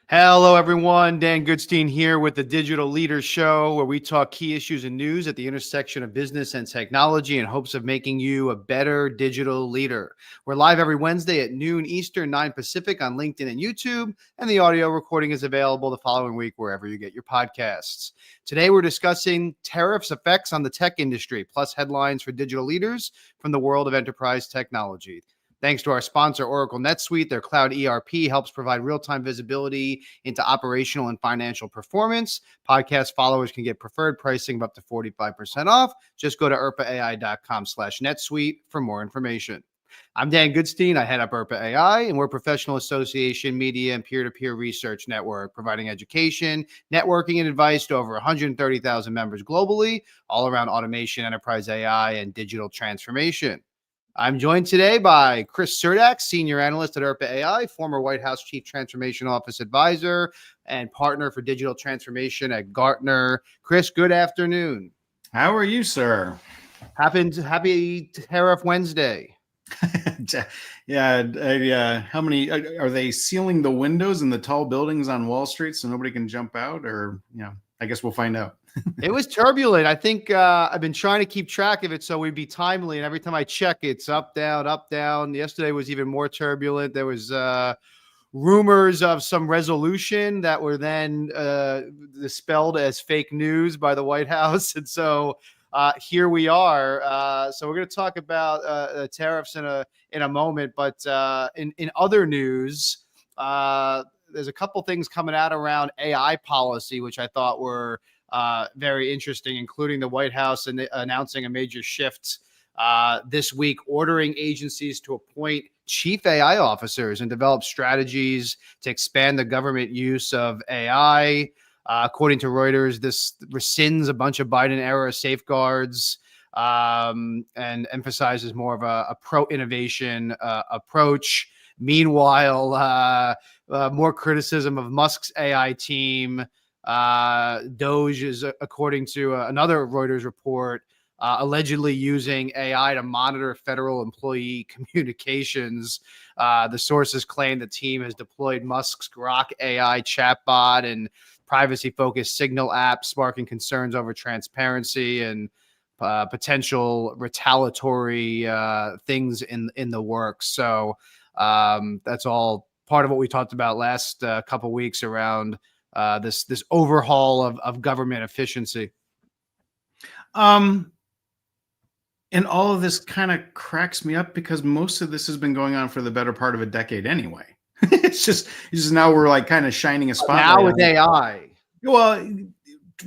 Hello, everyone. Dan Goodstein here with the Digital Leaders Show, where we talk key issues and news at the intersection of business and technology in hopes of making you a better digital leader. We're live every Wednesday at noon Eastern, 9 Pacific on LinkedIn and YouTube, and the audio recording is available the following week wherever you get your podcasts. Today, we're discussing tariffs effects on the tech industry, plus headlines for digital leaders from the world of enterprise technology. Thanks to our sponsor, Oracle NetSuite, their cloud ERP helps provide real-time visibility into operational and financial performance. Podcast followers can get preferred pricing of up to 45% off. Just go to irpaai.com/NetSuite for more information. I'm Dan Goodstein. I head up IRPA AI, and we're a professional association, media, and peer-to-peer research network providing education, networking, and advice to over 130,000 members globally, all around automation, enterprise AI, and digital transformation. I'm joined today by Chris Surdak, Senior Analyst at IRPA AI, former White House Chief Transformation Office Advisor and Partner for Digital Transformation at Gartner. Chris, good afternoon. How are you, sir? Happy Tariff Wednesday. Yeah. How many are they sealing the windows in the tall buildings on Wall Street so nobody can jump out? Or, I guess we'll find out. It was turbulent. I think I've been trying to keep track of it so we'd be timely. And every time I check, it's up, down, up, down. Yesterday was even more turbulent. There was rumors of some resolution that were then dispelled as fake news by the White House. And so here we are. So we're going to talk about tariffs in a moment. But in other news, there's a couple things coming out around AI policy, which I thought were very interesting, including the White House announcing a major shift this week, ordering agencies to appoint chief AI officers and develop strategies to expand the government use of AI. According to Reuters, this rescinds a bunch of Biden-era safeguards and emphasizes more of a pro-innovation approach. Meanwhile, more criticism of Musk's AI team. Doge is, according to another Reuters report, allegedly using AI to monitor federal employee communications. The sources claim the team has deployed Musk's Grok AI chatbot and privacy-focused Signal app, sparking concerns over transparency and potential retaliatory things in the works. So that's all part of what we talked about last couple of weeks around this overhaul of government efficiency. And all of this kind of cracks me up because most of this has been going on for the better part of a decade anyway. It's just now we're like kind of shining a spotlight now with AI. Well,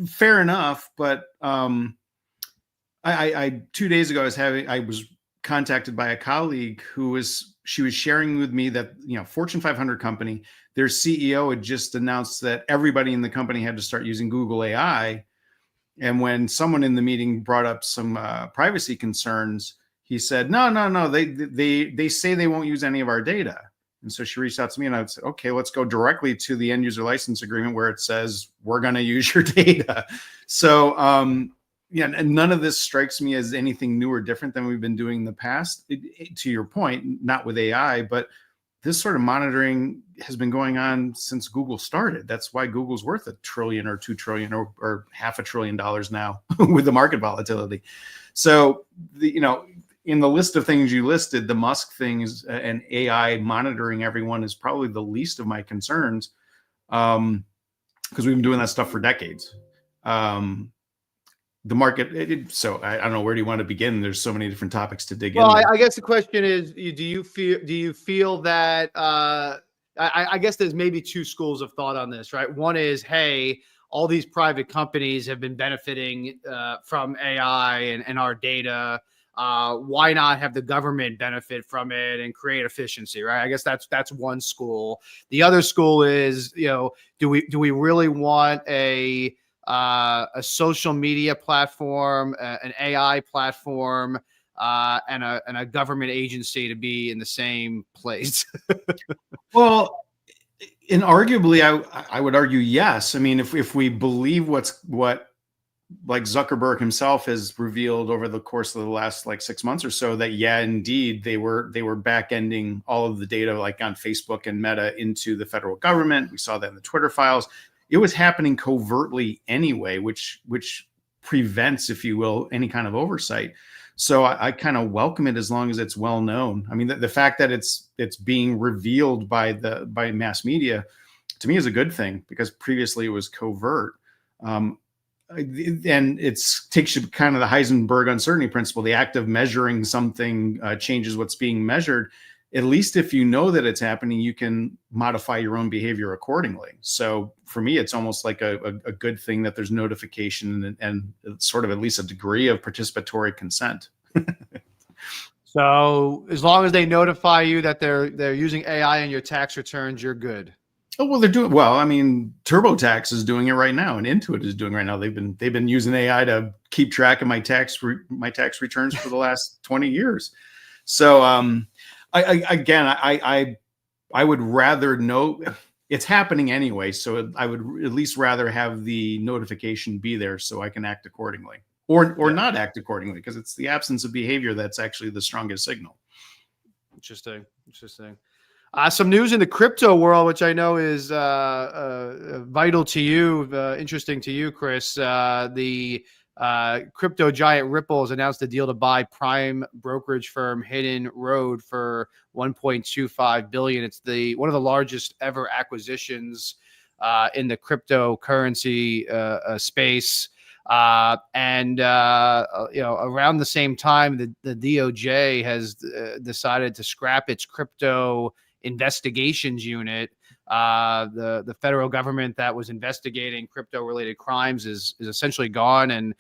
fair enough, but I 2 days ago I was contacted by a colleague she was sharing with me that Fortune 500 company, their CEO had just announced that everybody in the company had to start using Google AI. And when someone in the meeting brought up some privacy concerns, he said, no, they say they won't use any of our data. And so she reached out to me and I said, okay, let's go directly to the end user license agreement where it says we're going to use your data. So, and none of this strikes me as anything new or different than we've been doing in the past. To your point, not with AI, but this sort of monitoring has been going on since Google started. That's why Google's worth $1 trillion or $2 trillion or $500 billion now with the market volatility. So, in the list of things you listed, the Musk thing is, and AI monitoring everyone is probably the least of my concerns because we've been doing that stuff for decades. The market, so I don't know, where do you want to begin? There's so many different topics to dig into. Well, I guess the question is, do you feel that I guess there's maybe two schools of thought on this, right? One is, hey, all these private companies have been benefiting from AI and our data. Why not have the government benefit from it and create efficiency, right? I guess that's one school. The other school is, do we really want a social media platform, an AI platform, and a government agency to be in the same place? Well, and arguably, I would argue yes. I mean, if we believe what like Zuckerberg himself has revealed over the course of the last like 6 months or so that, yeah, indeed, they were back ending all of the data like on Facebook and Meta into the federal government. We saw that in the Twitter files. It was happening covertly anyway, which prevents, if you will, any kind of oversight. So I kind of welcome it as long as it's well known. I mean, the fact that it's being revealed by mass media, to me, is a good thing, because previously it was covert. And it's takes you kind of the Heisenberg uncertainty principle. The act of measuring something changes what's being measured. At least if you know that it's happening, you can modify your own behavior accordingly. So for me, it's almost like a good thing that there's notification and sort of at least a degree of participatory consent. So as long as they notify you that they're using AI in your tax returns, you're good. Oh, well, they're doing well. I mean, TurboTax is doing it right now, and Intuit is doing it right now. They've been using AI to keep track of my tax returns for the last 20 years. So I would rather know it's happening anyway. So I would at least rather have the notification be there so I can act accordingly, or not act accordingly, because it's the absence of behavior that's actually the strongest signal. Interesting. Some news in the crypto world, which I know is vital to you, interesting to you, Chris. The crypto giant Ripple has announced a deal to buy prime brokerage firm Hidden Road for $1.25 billion. It's one of the largest ever acquisitions in the cryptocurrency space. And around the same time, the DOJ has decided to scrap its crypto investigations unit. The federal government that was investigating crypto-related crimes is essentially gone, and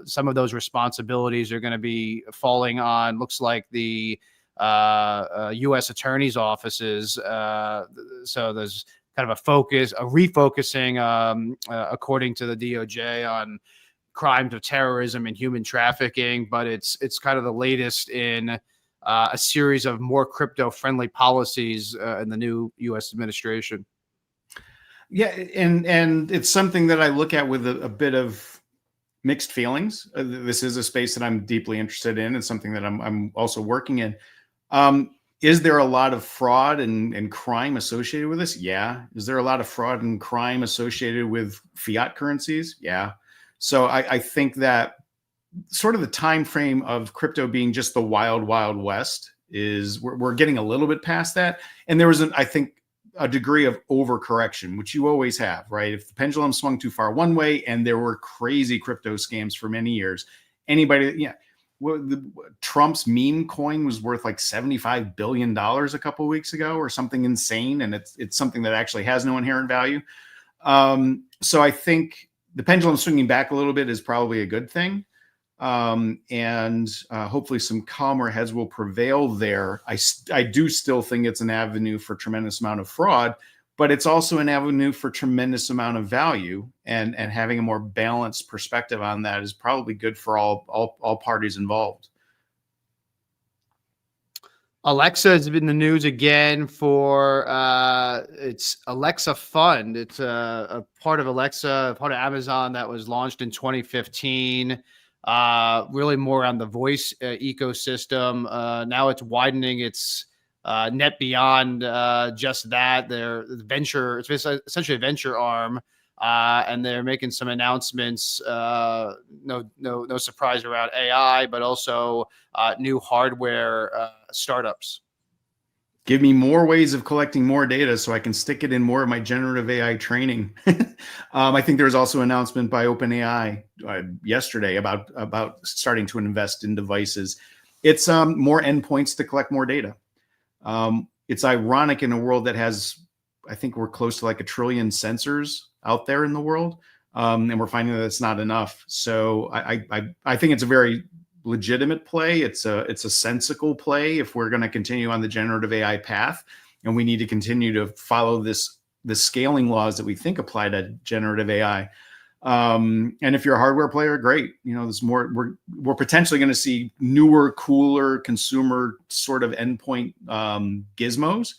some of those responsibilities are going to be falling on, looks like, the U.S. attorney's offices. So there's kind of a refocusing, according to the DOJ, on crimes of terrorism and human trafficking. But it's kind of the latest in a series of more crypto-friendly policies in the new U.S. administration. Yeah, and it's something that I look at with a bit of mixed feelings. This is a space that I'm deeply interested in. It's something that I'm also working in. Is there a lot of fraud and crime associated with this? Yeah. Is there a lot of fraud and crime associated with fiat currencies? Yeah. So I think that sort of the time frame of crypto being just the wild west is we're getting a little bit past that. And there was I think a degree of overcorrection, which you always have, right? If the pendulum swung too far one way, and there were crazy crypto scams for many years, Trump's meme coin was worth like $75 billion a couple of weeks ago, or something insane. And it's something that actually has no inherent value. So I think the pendulum swinging back a little bit is probably a good thing. And hopefully some calmer heads will prevail there. I do still think it's an avenue for tremendous amount of fraud, but it's also an avenue for tremendous amount of value, and having a more balanced perspective on that is probably good for all parties involved. Alexa has been in the news again for its Alexa Fund. It's a part of Alexa, part of Amazon, that was launched in 2015. Really more on the voice ecosystem. Now it's widening its net beyond just that. It's essentially a venture arm, and they're making some announcements. No surprise around AI, but also new hardware startups. Give me more ways of collecting more data so I can stick it in more of my generative AI training. I think there was also an announcement by OpenAI yesterday about starting to invest in devices. It's more endpoints to collect more data. It's ironic in a world that has, I think we're close to like 1 trillion sensors out there in the world, and we're finding that it's not enough. So I think it's a very legitimate play. It's a sensical play if we're going to continue on the generative AI path, and we need to continue to follow the scaling laws that we think apply to generative AI. And if you're a hardware player, great. There's more. We're potentially going to see newer, cooler consumer sort of endpoint gizmos.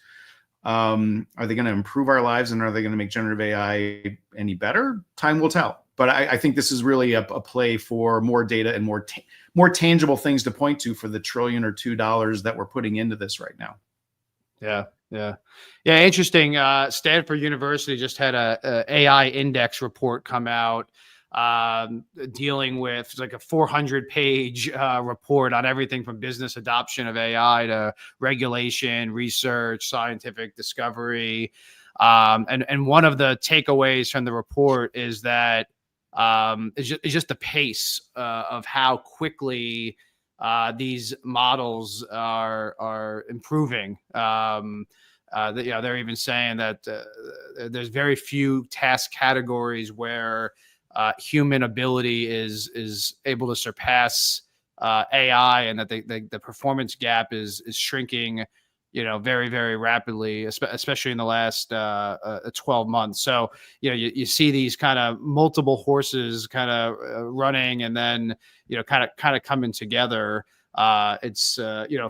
Are they going to improve our lives, and are they going to make generative AI any better? Time will tell. But I think this is really a play for more data and more tangible things to point to for the $1 trillion or $2 that we're putting into this right now. Yeah. Interesting. Stanford University just had a AI index report come out, dealing with like a 400-page report on everything from business adoption of AI to regulation, research, scientific discovery. And one of the takeaways from the report is that it's just the pace of how quickly these models are improving. They're even saying that there's very few task categories where human ability is able to surpass AI, and that the performance gap is shrinking, very, very rapidly, especially in the last 12 months. So, you see these kind of multiple horses kind of running, and then, kind of coming together. It's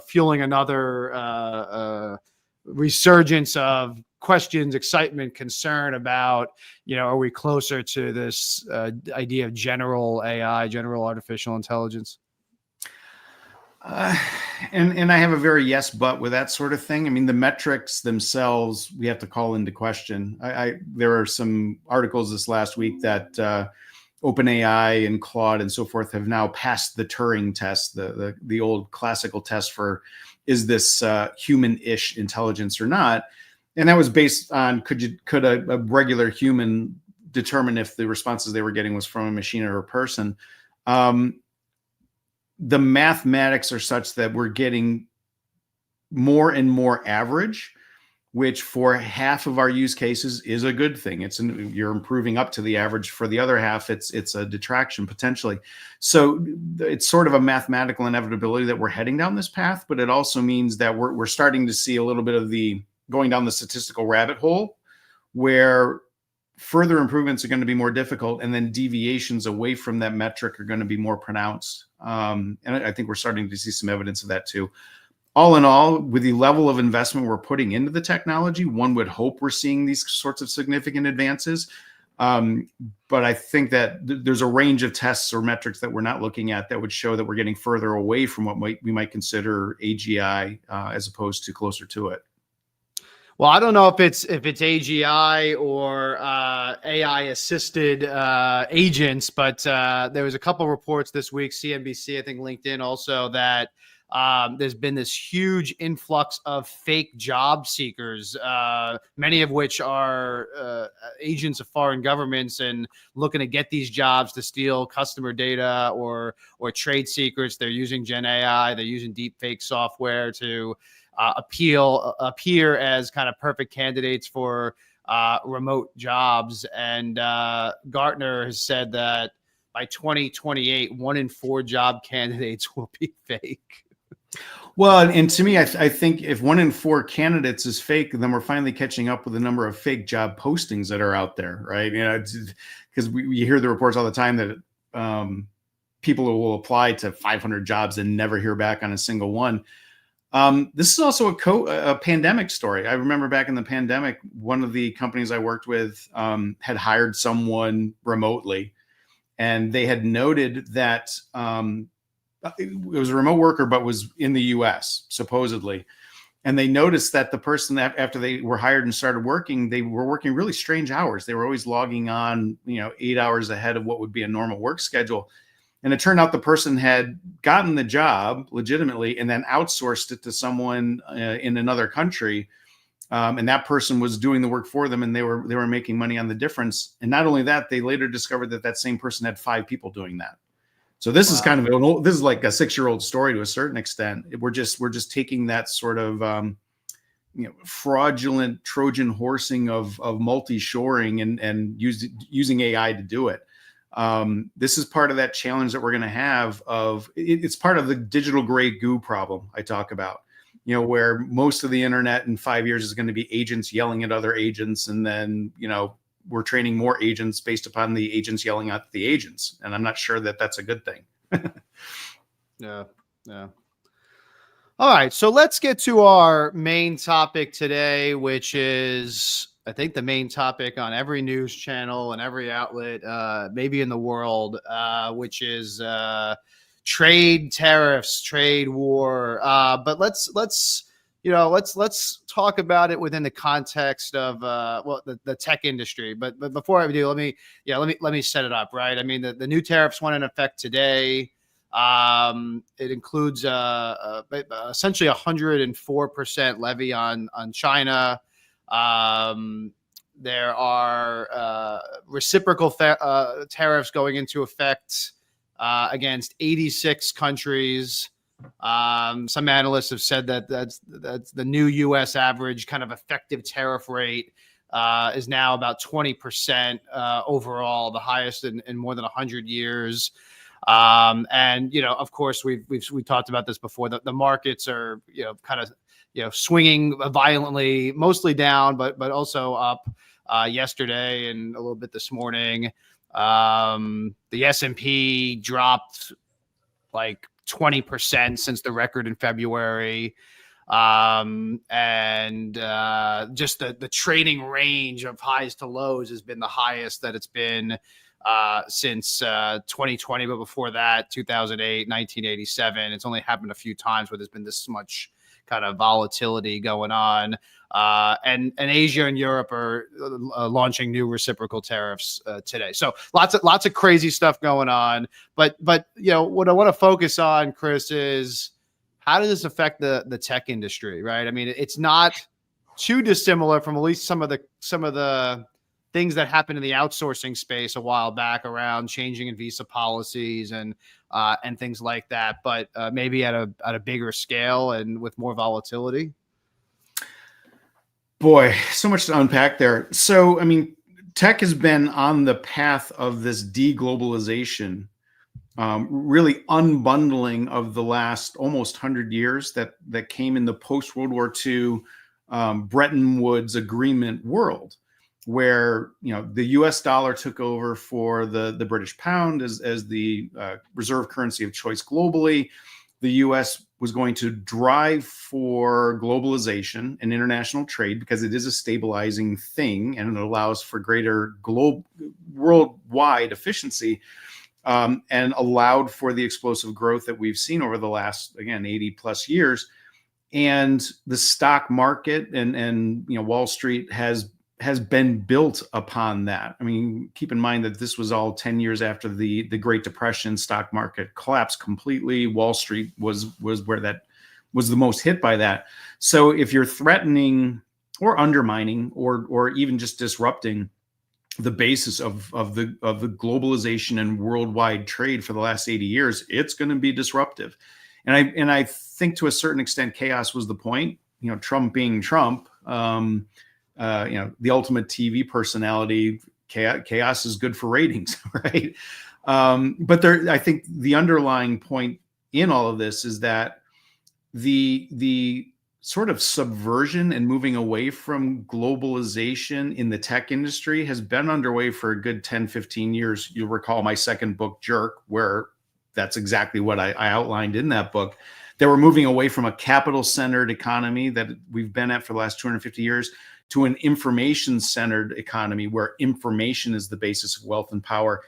fueling another resurgence of questions, excitement, concern about, are we closer to this idea of general AI, general artificial intelligence? And I have a very yes, but with that sort of thing. I mean, the metrics themselves, we have to call into question. There are some articles this last week that OpenAI and Claude and so forth have now passed the Turing test, the old classical test for, is this human-ish intelligence or not? And that was based on, could a regular human determine if the responses they were getting was from a machine or a person? The mathematics are such that we're getting more and more average, which for half of our use cases is a good thing. You're improving up to the average. For the other half, it's a detraction potentially. So it's sort of a mathematical inevitability that we're heading down this path, but it also means that we're starting to see a little bit of the going down the statistical rabbit hole, where further improvements are going to be more difficult, and then deviations away from that metric are going to be more pronounced. And I think we're starting to see some evidence of that too. All in all, with the level of investment we're putting into the technology, one would hope we're seeing these sorts of significant advances. But I think that there's a range of tests or metrics that we're not looking at that would show that we're getting further away from what we might consider AGI as opposed to closer to it. Well, I don't know if it's AGI or AI assisted agents, but there was a couple reports this week, CNBC, I think LinkedIn also, that there's been this huge influx of fake job seekers, many of which are agents of foreign governments and looking to get these jobs to steal customer data or trade secrets. They're using Gen AI, they're using deep fake software to appear as kind of perfect candidates for remote jobs. And Gartner has said that by 2028, 1 in 4 job candidates will be fake. Well, and to me, I think if 1 in 4 candidates is fake, then we're finally catching up with the number of fake job postings that are out there, right? Because we hear the reports all the time that people will apply to 500 jobs and never hear back on a single one. This is also a pandemic story. I remember back in the pandemic, one of the companies I worked with had hired someone remotely, and they had noted that it was a remote worker, but was in the US, supposedly. And they noticed that the person, after they were hired and started working, they were working really strange hours. They were always logging on, 8 hours ahead of what would be a normal work schedule. And it turned out the person had gotten the job legitimately and then outsourced it to someone in another country. And that person was doing the work for them, and they were making money on the difference. And not only that, they later discovered that same person had 5 people doing that. So this is kind of this is like a 6-year-old story to a certain extent. We're just taking that sort of fraudulent Trojan horsing of multi-shoring and using AI to do it. This is part of that challenge that we're going to have. It's part of the digital gray goo problem I talk about. Where most of the internet in 5 years is going to be agents yelling at other agents, and then we're training more agents based upon the agents yelling at the agents. And I'm not sure that that's a good thing. Yeah. All right. So let's get to our main topic today, which is I think the main topic on every news channel and every outlet, maybe in the world, which is trade tariffs, trade war. But let's talk about it within the context of the tech industry. But before I do, let me set it up, right. I mean, the new tariffs went in effect today. It includes essentially 104% levy on China. There are reciprocal tariffs going into effect against 86 countries. Some analysts have said that that's the new U.S. average kind of effective tariff rate is now about 20% overall, the highest in more than 100 years. And of course, we talked about this before. The markets are kind of swinging violently, mostly down, but also up yesterday and a little bit this morning. The S&P dropped like 20% since the record in February. And just the trading range of highs to lows has been the highest that it's been since 2020, but before that, 2008, 1987. It's only happened a few times where there's been this much kind of volatility going on. And Asia and Europe are launching new reciprocal tariffs today. So lots of crazy stuff going on. But what I want to focus on, Chris, is how does this affect the tech industry, right? I mean, it's not too dissimilar from at least some of the things that happened in the outsourcing space a while back around changing in visa policies and things like that, but maybe at a bigger scale and with more volatility. Boy, so much to unpack there. So, I mean, tech has been on the path of this deglobalization, really unbundling of the last almost 100 years that came in the post-World War II Bretton Woods agreement world, where the U.S. dollar took over for the British pound as the reserve currency of choice globally. The U.S. was going to drive for globalization and international trade because it is a stabilizing thing and it allows for greater worldwide efficiency, and allowed for the explosive growth that we've seen over the last, again, 80 plus years. And the stock market and Wall Street has been built upon that. I mean, keep in mind that this was all 10 years after the Great Depression. Stock market collapsed completely. Wall Street was where that was the most hit by that. So if you're threatening or undermining or even just disrupting the basis of the globalization and worldwide trade for the last 80 years, it's going to be disruptive. And I think to a certain extent, chaos was the point. Trump being Trump, the ultimate TV personality, chaos is good for ratings, right? But I think the underlying point in all of this is that the sort of subversion and moving away from globalization in the tech industry has been underway for a good 10, 15 years. You'll recall my second book, Jerk, where that's exactly what I outlined in that book. That we're moving away from a capital-centered economy that we've been at for the last 250 years to an information-centered economy where information is the basis of wealth and power.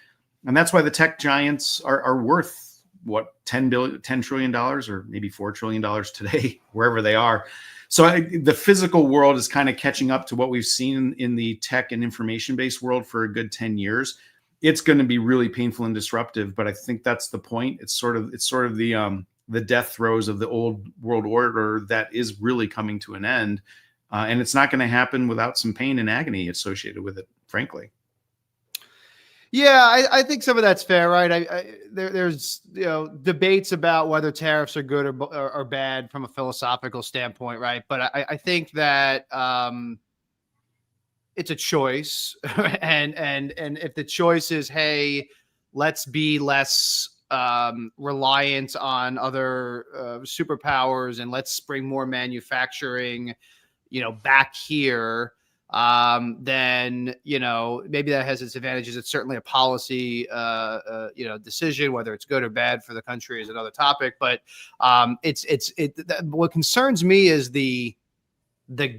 And that's why the tech giants are worth, what, $10 trillion or maybe $4 trillion today, wherever they are. So the physical world is kind of catching up to what we've seen in the tech and information-based world for a good 10 years. It's going to be really painful and disruptive, but I think that's the point. It's sort of the death throes of the old world order that is really coming to an end. And it's not going to happen without some pain and agony associated with it, frankly. Yeah, I think some of that's fair, right? There's debates about whether tariffs are good or bad from a philosophical standpoint, right? But I think that it's a choice, and if the choice is, hey, let's be less reliant on other superpowers and let's bring more manufacturing, back here, then maybe that has its advantages. It's certainly a policy decision. Whether it's good or bad for the country is another topic, but what concerns me is the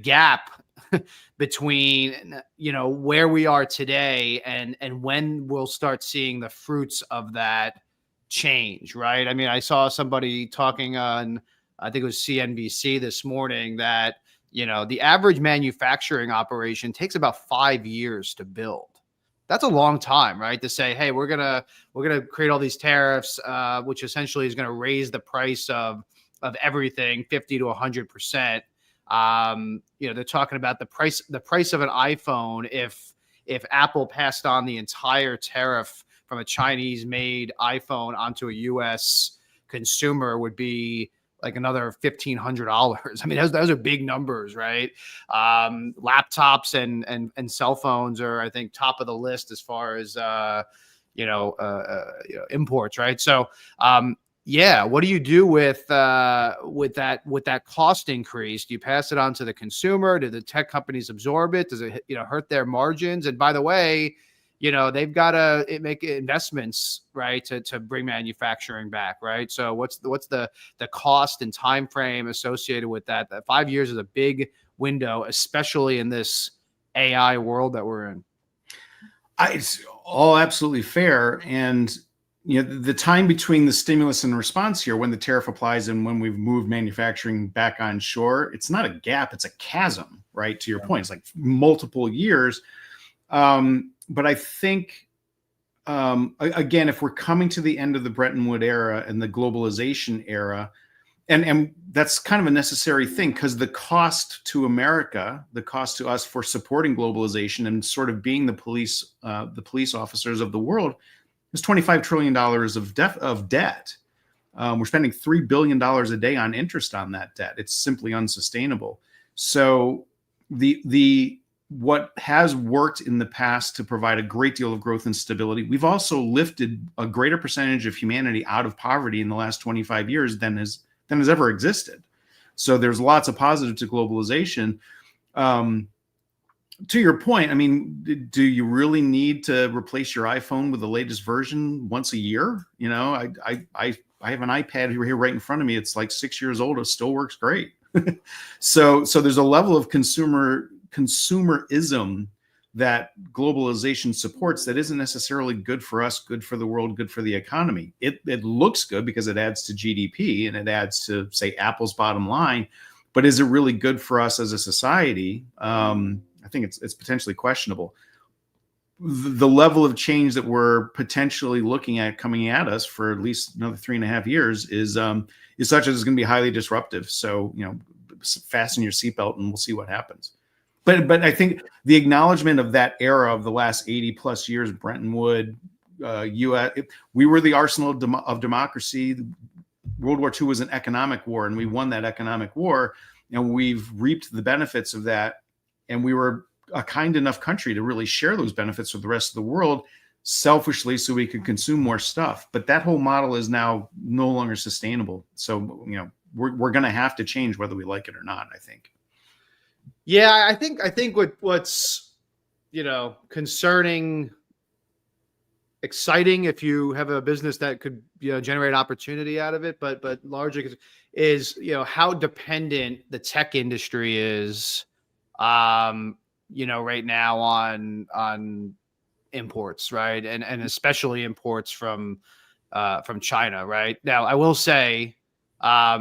gap between, where we are today and when we'll start seeing the fruits of that change, right? I mean, I saw somebody talking on, I think it was CNBC this morning, that, the average manufacturing operation takes about 5 years to build. That's a long time, right? To say, hey, we're gonna create all these tariffs, which essentially is going to raise the price of everything 50 to 100%. They're talking about the price of an iPhone. If Apple passed on the entire tariff from a Chinese made iPhone onto a US consumer, would be like another $1,500. I mean, those are big numbers, right? Laptops and cell phones are, I think, top of the list as far as imports, right? So what do you do with that cost increase? Do you pass it on to the consumer? Do the tech companies absorb it? Does it hurt their margins? And by the way, they've got to make investments, right, to bring manufacturing back, right? So what's the cost and time frame associated with that? That 5 years is a big window, especially in this AI world that we're in. It's all absolutely fair. And the time between the stimulus and response here, when the tariff applies and when we've moved manufacturing back on shore, it's not a gap, it's a chasm, right? To your point, it's like multiple years. But I think, again, if we're coming to the end of the Bretton Woods era and the globalization era, and that's kind of a necessary thing, because the cost to America, the cost to us for supporting globalization and sort of being the police officers of the world, is $25 trillion of debt. We're spending $3 billion a day on interest on that debt. It's simply unsustainable. So what has worked in the past to provide a great deal of growth and stability, we've also lifted a greater percentage of humanity out of poverty in the last 25 years than has ever existed. So there's lots of positive to globalization. To your point, I mean, do you really need to replace your iPhone with the latest version once a year? I have an iPad here right in front of me. It's like 6 years old. It still works great. So there's a level of consumerism that globalization supports that isn't necessarily good for us, good for the world, good for the economy. It looks good because it adds to GDP and it adds to, say, Apple's bottom line. But is it really good for us as a society? I think it's potentially questionable. The level of change that we're potentially looking at coming at us for at least another 3.5 years is such as it's going to be highly disruptive. So, fasten your seatbelt and we'll see what happens. But I think the acknowledgement of that era of the last 80 plus years, Bretton Woods, US, we were the arsenal of democracy. World War II was an economic war, and we won that economic war, and we've reaped the benefits of that. And we were a kind enough country to really share those benefits with the rest of the world selfishly so we could consume more stuff. But that whole model is now no longer sustainable. So, we're going to have to change whether we like it or not, I think. Yeah, I think what's concerning, exciting if you have a business that could generate opportunity out of it, but largely is how dependent the tech industry is right now on imports, right, and especially imports from China, right? Now, I will say,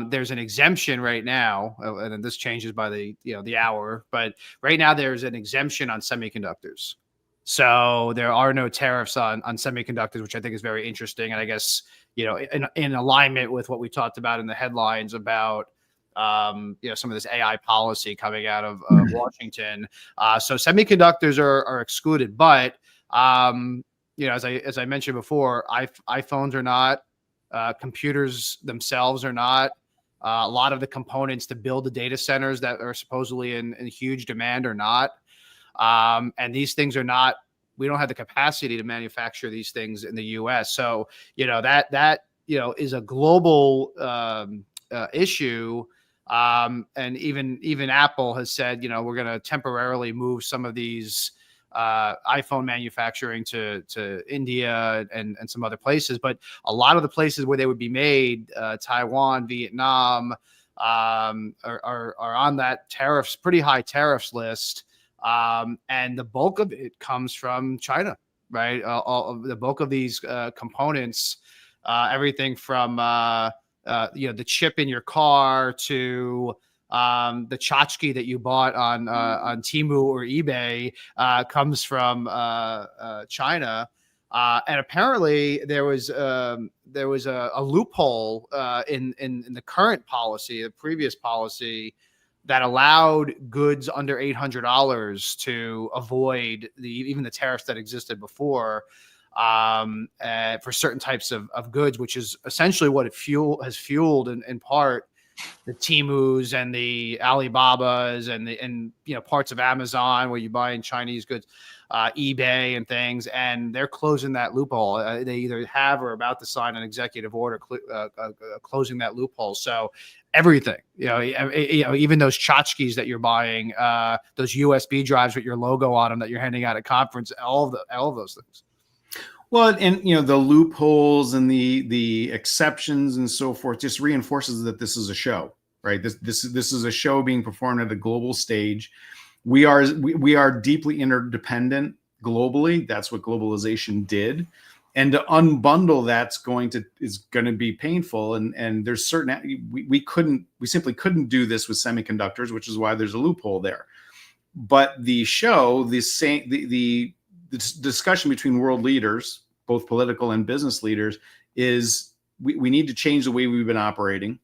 there's an exemption right now, and this changes by the hour, but right now there's an exemption on semiconductors. So there are no tariffs on semiconductors, which I think is very interesting. And I guess, in alignment with what we talked about in the headlines about, some of this AI policy coming out of Washington. So semiconductors are excluded, but, as I mentioned before, iPhones are not. Computers themselves are not. A lot of the components to build the data centers that are supposedly in huge demand are not. And these things are not. We don't have the capacity to manufacture these things in the U.S. So that is a global issue. And even Apple has said we're going to temporarily move some of these iPhone manufacturing to India and some other places, but a lot of the places where they would be made, Taiwan, Vietnam, are on that tariffs, pretty high tariffs list. And the bulk of it comes from China, right? All of the bulk of these components, everything from the chip in your car to the tchotchke that you bought on Temu or eBay comes from China. And apparently there was a loophole in the current policy, the previous policy, that allowed goods under $800 to avoid even the tariffs that existed before for certain types of goods, which is essentially what has fueled in part the Temus and the Alibabas and parts of Amazon where you buy in Chinese goods, eBay and things, and they're closing that loophole. They either have or are about to sign an executive order closing that loophole. So everything, even those tchotchkes that you're buying, those USB drives with your logo on them that you're handing out at conference, all of those things. Well, and the loopholes and the exceptions and so forth just reinforces that this is a show, right? This is a show being performed at a global stage. We are deeply interdependent globally. That's what globalization did, and to unbundle is going to be painful. And there's certain we simply couldn't do this with semiconductors, which is why there's a loophole there. But the show, the discussion between world leaders, both political and business leaders, is we need to change the way we've been operating.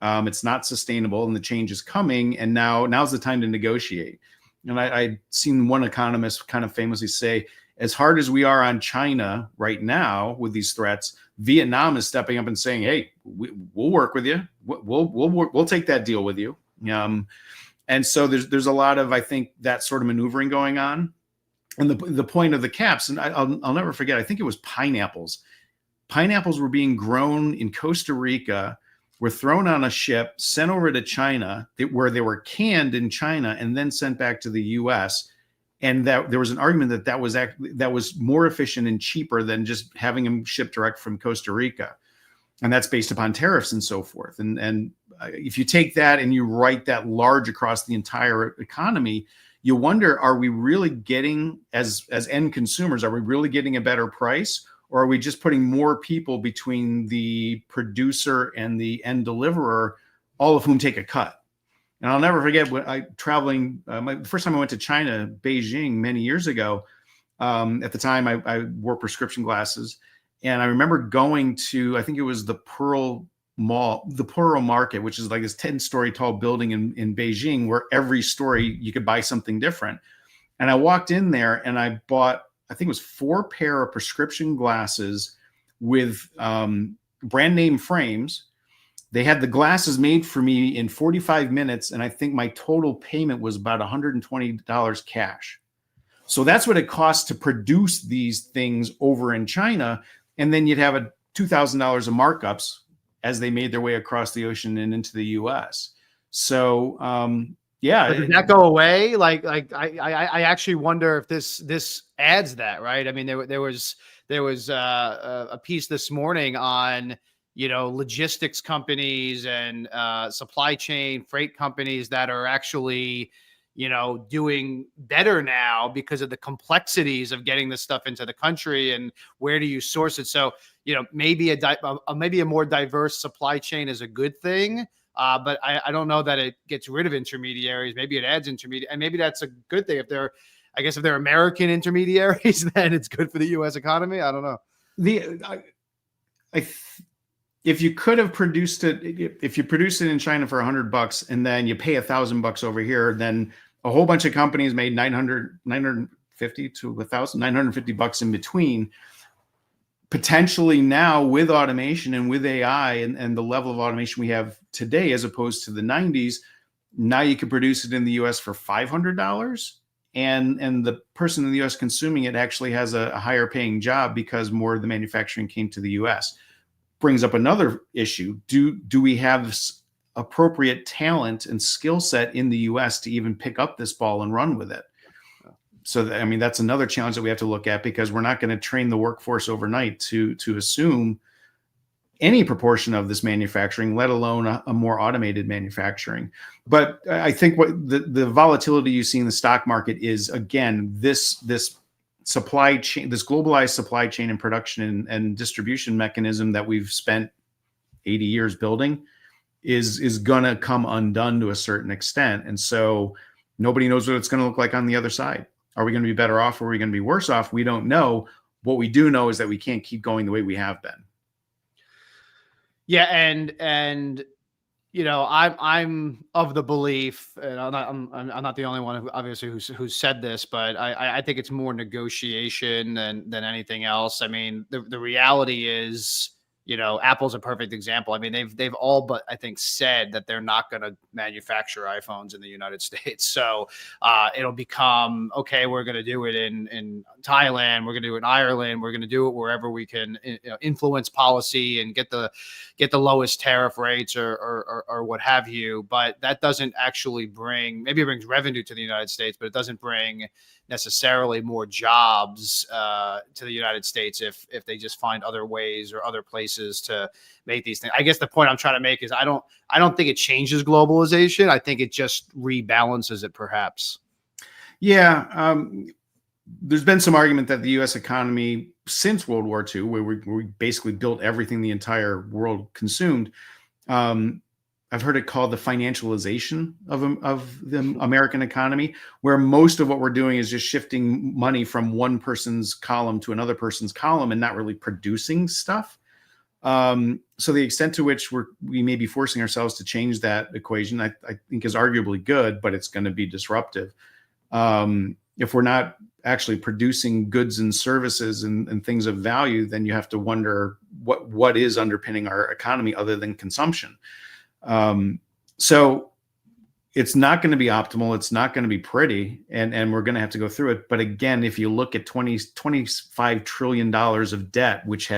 It's not sustainable, and the change is coming. And now's the time to negotiate. And I'd seen one economist kind of famously say, as hard as we are on China right now with these threats, Vietnam is stepping up and saying, "Hey, we'll work with you. We'll take that deal with you." And so there's a lot of, I think, that sort of maneuvering going on. And the point of the caps, and I'll never forget, I think it was pineapples. Pineapples were being grown in Costa Rica, were thrown on a ship, sent over to China, where they were canned in China and then sent back to the U.S. And that there was an argument that was more efficient and cheaper than just having them shipped direct from Costa Rica. And that's based upon tariffs and so forth. And if you take that and you write that large across the entire economy, you wonder, are we really getting, as end consumers, are we really getting a better price? Or are we just putting more people between the producer and the end deliverer, all of whom take a cut? And I'll never forget when the first time I went to China, Beijing, many years ago. At the time, I wore prescription glasses, and I remember going to, I think it was the Pearl Mall, the Pearl Market, which is like this 10-story tall building in Beijing, where every story you could buy something different. And I walked in there and I bought, I think it was 4 pair of prescription glasses with brand name frames. They had the glasses made for me in 45 minutes. And I think my total payment was about $120 cash. So that's what it costs to produce these things over in China. And then you'd have $2,000 of markups as they made their way across the ocean and into the US. So, yeah. But did that go away? I actually wonder if this adds that, right? I mean, there was a piece this morning on, logistics companies and supply chain freight companies that are actually, doing better now because of the complexities of getting this stuff into the country and where do you source it. So, maybe a more diverse supply chain is a good thing. But I don't know that it gets rid of intermediaries. Maybe it adds intermediaries, and maybe that's a good thing. If they're American intermediaries, then it's good for the U.S. economy. I don't know. If you could have produced it, if you produce it in China for $100 and then you pay $1,000 over here, then a whole bunch of companies made $950 to $1,950 in between. Potentially now with automation and with AI and the level of automation we have today, as opposed to the 90s, now you can produce it in the US for $500 and the person in the US consuming it actually has a higher paying job because more of the manufacturing came to the US. Brings up another issue. Do we have appropriate talent and skill set in the US to even pick up this ball and run with it? So, that's another challenge that we have to look at, because we're not going to train the workforce overnight to assume any proportion of this manufacturing, let alone a more automated manufacturing. But I think what the volatility you see in the stock market is, again, this supply chain, this globalized supply chain and production and distribution mechanism that we've spent 80 years building is going to come undone to a certain extent. And so nobody knows what it's going to look like on the other side. Are we going to be better off or are we going to be worse off? We don't know. What we do know is that we can't keep going the way we have been. Yeah, and you know, I'm of the belief, and I'm not the only one, obviously, who's said this, but I think it's more negotiation than anything else. I mean, the reality is, you know, Apple's a perfect example. I mean, they've all but, I think, said that they're not going to manufacture iPhones in the United States. So it'll become, okay, we're going to do it in Thailand, we're going to do it in Ireland, we're going to do it wherever we can, you know, influence policy and get the lowest tariff rates or what have you. But that doesn't actually bring, maybe it brings revenue to the United States, but it doesn't bring necessarily more jobs to the United States if they just find other ways or other places to make these things. I guess the point I'm trying to make is I don't think it changes globalization. I think it just rebalances it, perhaps. Yeah. There's been some argument that the U.S. economy since World War II, where we basically built everything the entire world consumed, I've heard it called the financialization of the American economy, where most of what we're doing is just shifting money from one person's column to another person's column and not really producing stuff. So the extent to which we may be forcing ourselves to change that equation, I think is arguably good, but it's going to be disruptive. If we're not actually producing goods and services and things of value, then you have to wonder what is underpinning our economy other than consumption. So it's not going to be optimal. It's not going to be pretty, and we're going to have to go through it. But again, if you look at $25 trillion of debt, which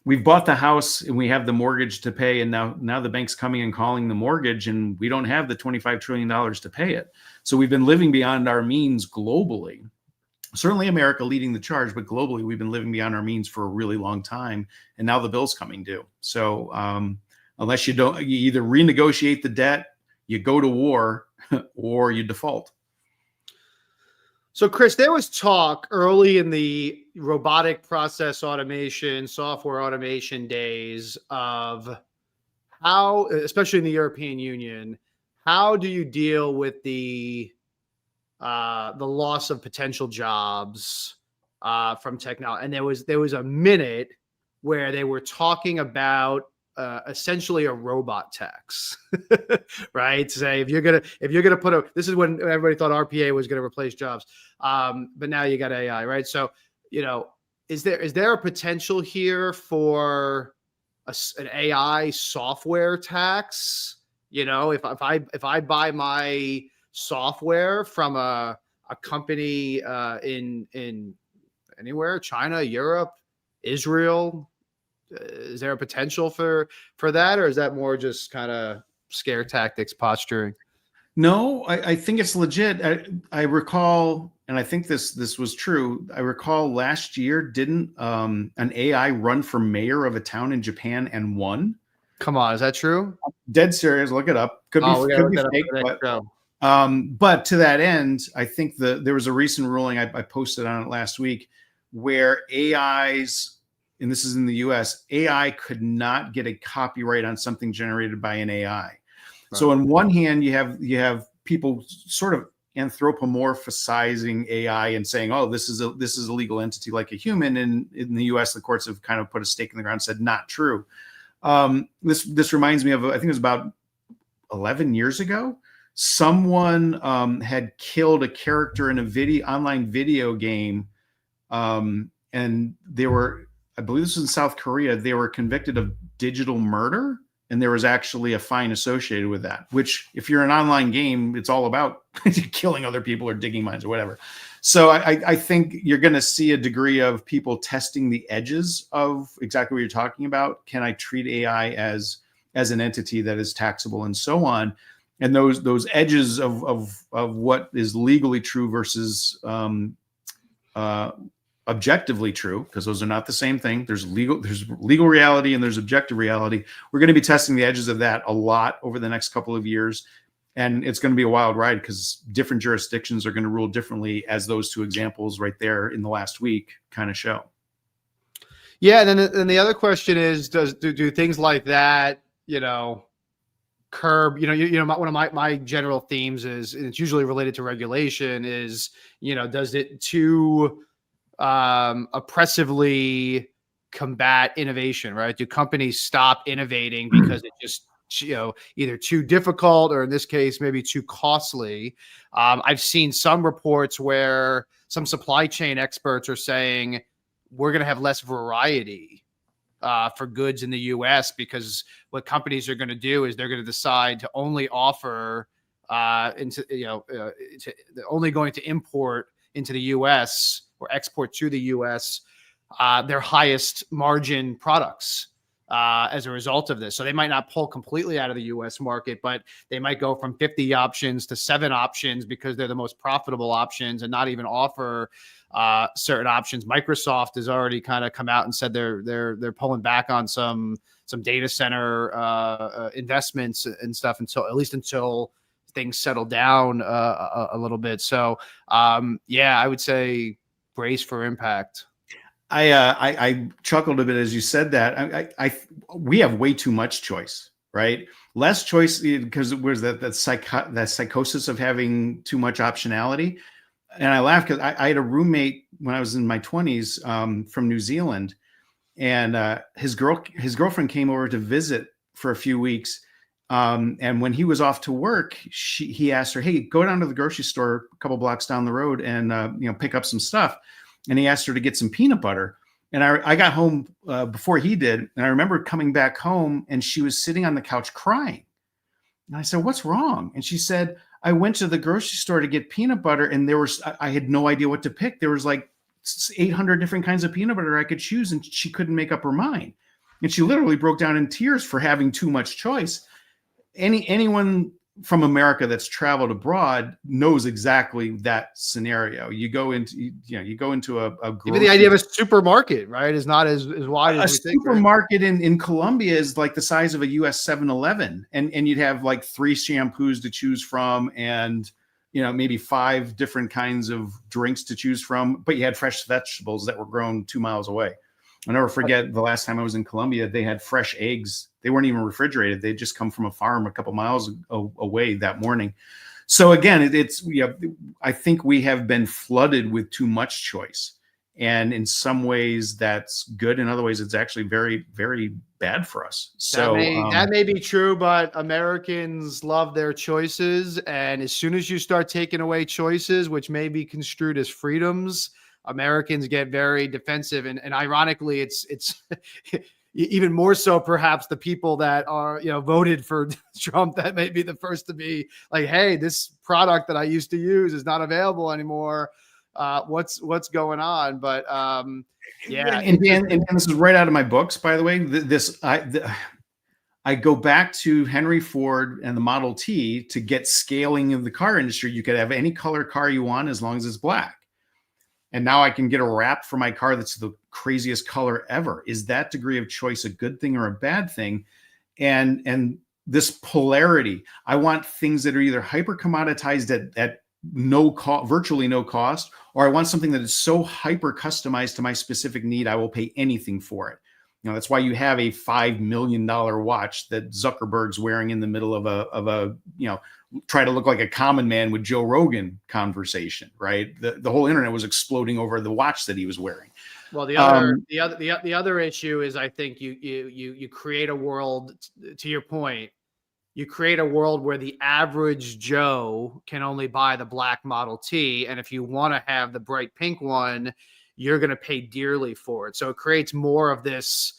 we've bought the house and we have the mortgage to pay, and now the bank's coming and calling the mortgage, and we don't have the $25 trillion to pay it. So we've been living beyond our means globally. Certainly America leading the charge, but globally we've been living beyond our means for a really long time, and now the bill's coming due. So unless you either renegotiate the debt, you go to war, or you default. So, Chris, there was talk early in the robotic process automation, software automation days of how, especially in the European Union, how do you deal with the loss of potential jobs from technology? And there was a minute where they were talking about essentially a robot tax, right? Say if you're gonna put this is when everybody thought RPA was gonna replace jobs, but now you got AI, right? So, you know, is there a potential here for an AI software tax? You know, if I buy my software from a company in anywhere, China, Europe, Israel, is there a potential for that, or is that more just kind of scare tactics, posturing? No, I think it's legit. I recall, and I think this was true. I recall last year, didn't an AI run for mayor of a town in Japan and won? Come on, is that true? Dead serious. Look it up. Could be fake, but to that end, I think there was a recent ruling I posted on it last week where AIs, and this is in the US, AI could not get a copyright on something generated by an AI. Right. So on one hand, you have people sort of anthropomorphizing AI and saying, oh, this is a legal entity like a human. And in the US, the courts have kind of put a stake in the ground and said, not true. This reminds me of, I think it was about 11 years ago. Someone had killed a character in a online video game. And they were, I believe this was in South Korea, they were convicted of digital murder. And there was actually a fine associated with that, which if you're an online game, it's all about killing other people or digging mines or whatever. So I think you're going to see a degree of people testing the edges of exactly what you're talking about. Can I treat AI as an entity that is taxable and so on? And those edges of what is legally true versus objectively true, because those are not the same thing. There's legal reality and there's objective reality. We're going to be testing the edges of that a lot over the next couple of years. And it's going to be a wild ride because different jurisdictions are going to rule differently, as those two examples right there in the last week kind of show. Yeah. And then the other question is, do things like that, curb, one of my general themes is, and it's usually related to regulation, is, does it too oppressively combat innovation, right? Do companies stop innovating because it just, either too difficult, or in this case, maybe too costly? I've seen some reports where some supply chain experts are saying we're going to have less variety for goods in the U.S. because what companies are going to do is they're going to decide to only offer only going to import into the U.S. or export to the U.S. Their highest margin products as a result of this. So they might not pull completely out of the U.S. market, but they might go from 50 options to 7 options because they're the most profitable options, and not even offer certain options. Microsoft has already kind of come out and said they're pulling back on some data center investments and stuff until things settle down a little bit. So I would say brace for impact. I chuckled a bit as you said that. We have way too much choice, right? Less choice because where's that psychosis of having too much optionality. And I laugh because I had a roommate when I was in my 20s from New Zealand, and his girlfriend came over to visit for a few weeks. And when he was off to work, he asked her, "Hey, go down to the grocery store a couple blocks down the road and pick up some stuff." And he asked her to get some peanut butter. And I got home before he did. And I remember coming back home and she was sitting on the couch crying. And I said, "What's wrong?" And she said, "I went to the grocery store to get peanut butter and I had no idea what to pick. There was like 800 different kinds of peanut butter I could choose, and she couldn't make up her mind." And she literally broke down in tears for having too much choice. Anyone from America that's traveled abroad knows exactly that scenario. You go into a even the idea of a supermarket, right, is not as wide as we think. Supermarket in Colombia is like the size of a US 7-Eleven, and you'd have like 3 shampoos to choose from, and maybe 5 different kinds of drinks to choose from, but you had fresh vegetables that were grown 2 miles away. I'll never forget the last time I was in Colombia, they had fresh eggs. They weren't even refrigerated. They'd just come from a farm a couple miles away that morning. So again, I think we have been flooded with too much choice. And in some ways that's good. In other ways, it's actually very, very bad for us. So that may be true, but Americans love their choices. And as soon as you start taking away choices, which may be construed as freedoms, Americans get very defensive. And ironically, it's even more so perhaps the people that are, voted for Trump, that may be the first to be like, "Hey, this product that I used to use is not available anymore. What's going on?" But and this is right out of my books, by the way. I go back to Henry Ford and the Model T to get scaling of the car industry. You could have any color car you want as long as it's black. And now I can get a wrap for my car that's the craziest color ever. Is that degree of choice a good thing or a bad thing? And this polarity, I want things that are either hyper commoditized at no cost, virtually no cost, or I want something that is so hyper customized to my specific need, I will pay anything for it. That's why you have a $5 million watch that Zuckerberg's wearing in the middle of a try to look like a common man with Joe Rogan conversation, right? The whole internet was exploding over the watch that he was wearing. Well, the other issue is, I think you create a world, to your point, you create a world where the average Joe can only buy the black Model T, and if you want to have the bright pink one, you're going to pay dearly for it. So it creates more of this,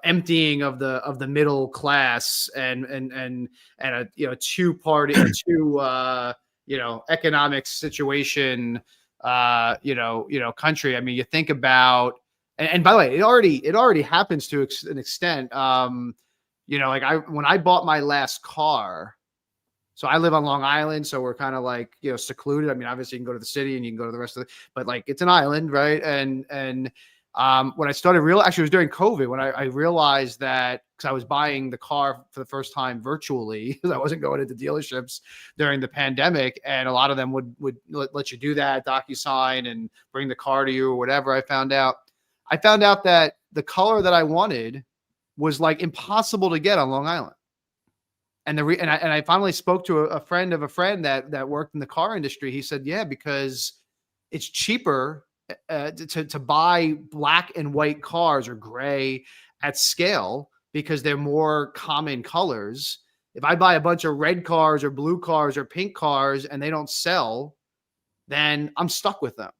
emptying of the middle class and a two-party economic situation country. I mean, you think about, and by the way, it already happens to an extent. When I bought my last car, So I live on Long Island, so we're kind of like, secluded. I mean, obviously you can go to the city and you can go to the rest of but like it's an island, right? And when I started actually it was during COVID when I realized that, because I was buying the car for the first time virtually because I wasn't going into dealerships during the pandemic, and a lot of them would let you do that, DocuSign, and bring the car to you or whatever. I found out that the color that I wanted was like impossible to get on Long Island. And I finally spoke to a friend of a friend that worked in the car industry. He said, yeah, because it's cheaper to buy black and white cars or gray at scale because they're more common colors. If I buy a bunch of red cars or blue cars or pink cars and they don't sell, then I'm stuck with them.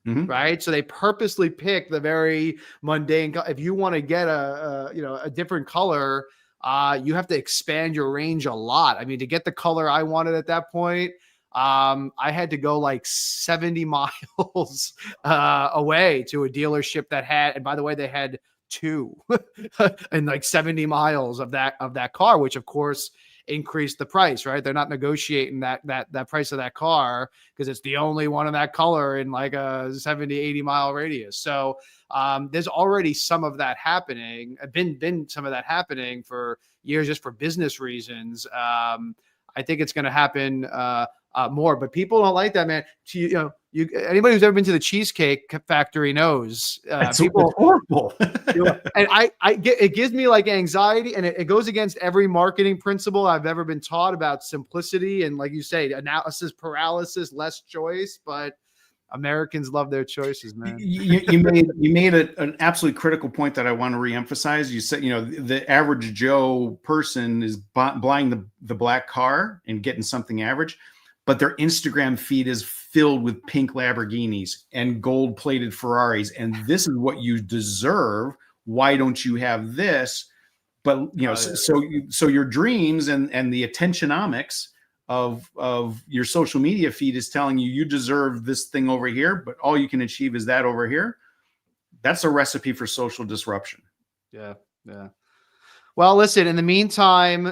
Mm-hmm. Right. So they purposely pick the very mundane. If you want to get a different color, you have to expand your range a lot. I mean, to get the color I wanted at that point, I had to go like 70 miles away to a dealership that had, and by the way, they had two and like 70 miles of that car, which of course increased the price, right? They're not negotiating that price of that car because it's the only one of that color in like a 70, 80 mile radius. So there's already some of that happening, been some of that happening for years, just for business reasons. I think it's going to happen more, but people don't like that, man. Anybody who's ever been to the Cheesecake Factory knows People horrible. And it gives me like anxiety, and it goes against every marketing principle I've ever been taught about simplicity. And like you say, analysis paralysis, less choice, but Americans love their choices, man. You made an absolutely critical point that I want to reemphasize. You said, the average Joe person is buying the black car and getting something average, but their Instagram feed is filled with pink Lamborghinis and gold-plated Ferraris, and this is what you deserve. Why don't you have this? But so your dreams and the attentionomics of your social media feed is telling you deserve this thing over here, but all you can achieve is that over here. That's a recipe for social disruption. Yeah. Well, listen, in the meantime,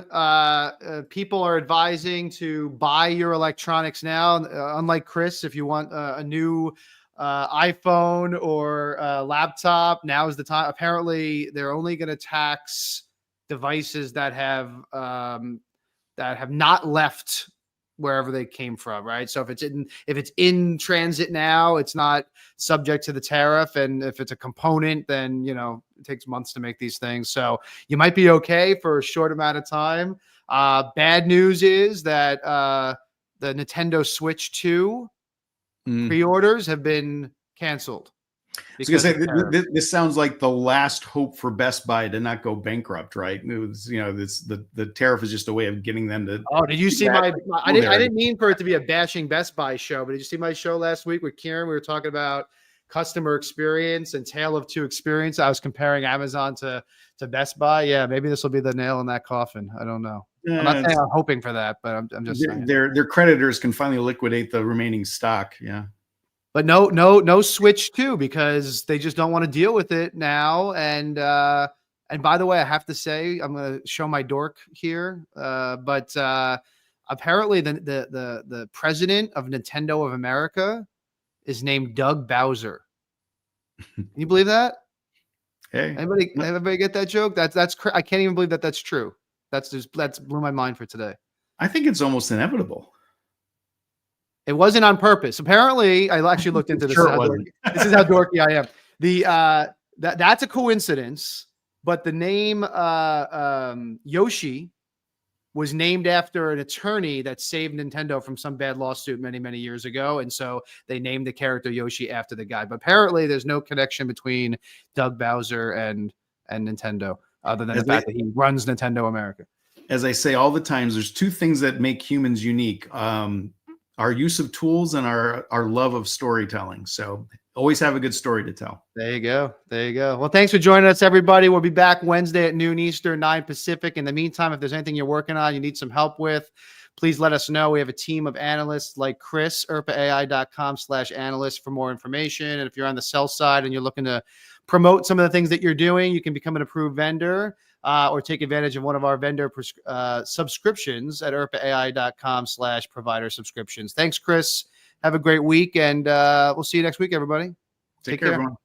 people are advising to buy your electronics now. Unlike Chris, if you want a new iPhone or laptop, now is the time. Apparently, they're only going to tax devices that have not left wherever they came from, right? So if it's in transit now, it's not subject to the tariff, and if it's a component, then it takes months to make these things. So you might be okay for a short amount of time. Bad news is that the Nintendo Switch 2 pre-orders have been canceled. I was going to say, this sounds like the last hope for Best Buy to not go bankrupt, right? It was, the tariff is just a way of getting them to. Oh, did you see I didn't mean for it to be a bashing Best Buy show, but did you see my show last week with Kieran? We were talking about customer experience and tale of two experience. I was comparing Amazon to Best Buy. Yeah, maybe this will be the nail in that coffin. I don't know. I'm not saying I'm hoping for that, but I'm just saying. Their creditors can finally liquidate the remaining stock. Yeah. But no Switch 2 because they just don't want to deal with it now. And by the way, I have to say, I'm going to show my dork here. But apparently the president of Nintendo of America is named Doug Bowser. Can you believe that? Hey, everybody get that joke? That's I can't even believe that's true. That's blew my mind for today. I think it's almost inevitable. It wasn't on purpose. Apparently, I actually looked into this. This is how dorky I am. That's a coincidence, but the name Yoshi was named after an attorney that saved Nintendo from some bad lawsuit many, many years ago. And so they named the character Yoshi after the guy. But apparently there's no connection between Doug Bowser and Nintendo other than the fact that he runs Nintendo America. As I say all the times, there's two things that make humans unique. Our use of tools and our love of storytelling. So always have a good story to tell. There you go. Well, thanks for joining us, everybody. We'll be back Wednesday at noon Eastern, 9 Pacific. In the meantime, if there's anything you're working on, you need some help with, please let us know. We have a team of analysts like Chris, IRPAai.com/analyst for more information. And if you're on the sell side and you're looking to promote some of the things that you're doing, you can become an approved vendor. or take advantage of one of our vendor subscriptions at irpaai.com/provider subscriptions. Thanks, Chris. Have a great week, and we'll see you next week, everybody. Take care, everyone.